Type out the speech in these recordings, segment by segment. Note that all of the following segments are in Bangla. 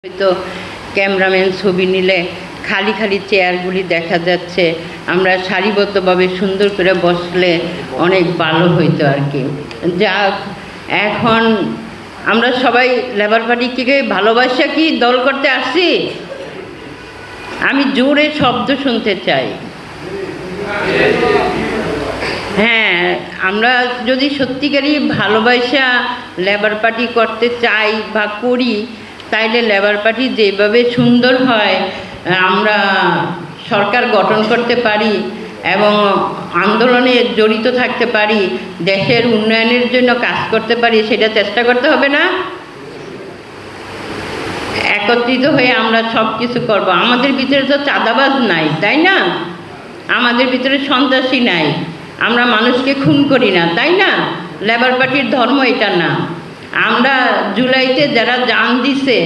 হয়তো ক্যামেরাম্যান ছবি নিলে খালি খালি চেয়ারগুলি দেখা যাচ্ছে, আমরা সারিবদ্ধভাবে সুন্দর করে বসলে অনেক ভালো হইতো আর কি। যাক, এখন আমরা সবাই লেবার পার্টিকে ভালোবাসা কি দল করতে আসছি? আমি জোরে শব্দ শুনতে চাই। হ্যাঁ, আমরা যদি সত্যিকারই ভালোবাসা লেবার পার্টি করতে চাই বা করি, তাইলে লেবার পার্টি যেভাবে সুন্দর হয় আমরা সরকার গঠন করতে পারি এবং আন্দোলনে জড়িত থাকতে পারি, দেশের উন্নয়নের জন্য কাজ করতে পারি, সেটা চেষ্টা করতে হবে না? একত্রিত হয়ে আমরা সব কিছু করবো। আমাদের ভিতরে তো চাঁদাবাজ নাই, তাই না? আমাদের ভিতরে সন্ত্রাসী নাই, আমরা মানুষকে খুন করি না, তাই না? লেবার পার্টির ধর্ম এটা না। আমরা জুলাইতে যারা জান দিছে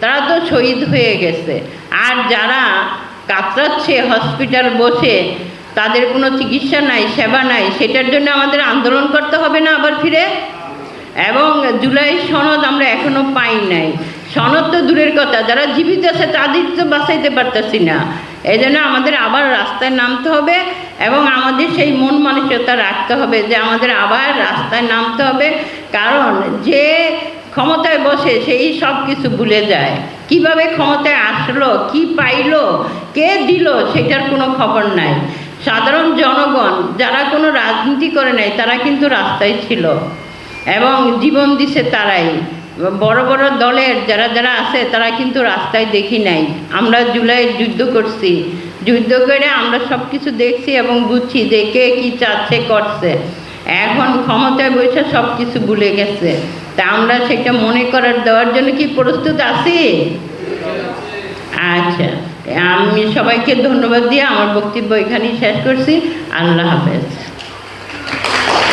তারা তো শহীদ হয়ে গেছে, আর যারা কাতরাচ্ছে হসপিটাল বসে, তাদের কোনো চিকিৎসা নাই, সেবা নাই, সেটার জন্য আমাদের আন্দোলন করতে হবে না আবার ফিরে? এবং জুলাই সনদ আমরা এখনো পাই নাই। সনদ তো দূরের কথা, যারা জীবিত আছে তাদের তো বাঁচাইতে পারতেছি না। এই জন্য আমাদের আবার রাস্তায় নামতে হবে এবং আমাদের সেই মন মানসিকতা রাখতে হবে যে আমাদের আবার রাস্তায় নামতে হবে। কারণ যে ক্ষমতায় বসে সেই সব কিছু ভুলে যায়। কিভাবে ক্ষমতায় আসলো, কি পাইলো, কে দিল, সেটার কোনো খবর নাই। সাধারণ জনগণ যারা কোনো রাজনীতি করে নাই তারা কিন্তু রাস্তায় ছিল এবং জীবন দিছে তারাই। বড় বড় দলের যারা যারা আছে তারা কিন্তু রাস্তায় দেখি নাই। আমরা জুলাই যুদ্ধ করছি, যুদ্ধ করে আমরা সব কিছু দেখছি এবং বুঝছি যে কে কী চাচ্ছে করছে। এখন ক্ষমতায় বসে সব কিছু ভুলে গেছে, তা আমরা সেটা মনে করার দেওয়ার জন্য কি প্রস্তুত আছি? আচ্ছা, আমি সবাইকে ধন্যবাদ দিয়ে আমার বক্তব্য এখানেই শেষ করছি। আল্লাহ হাফেজ।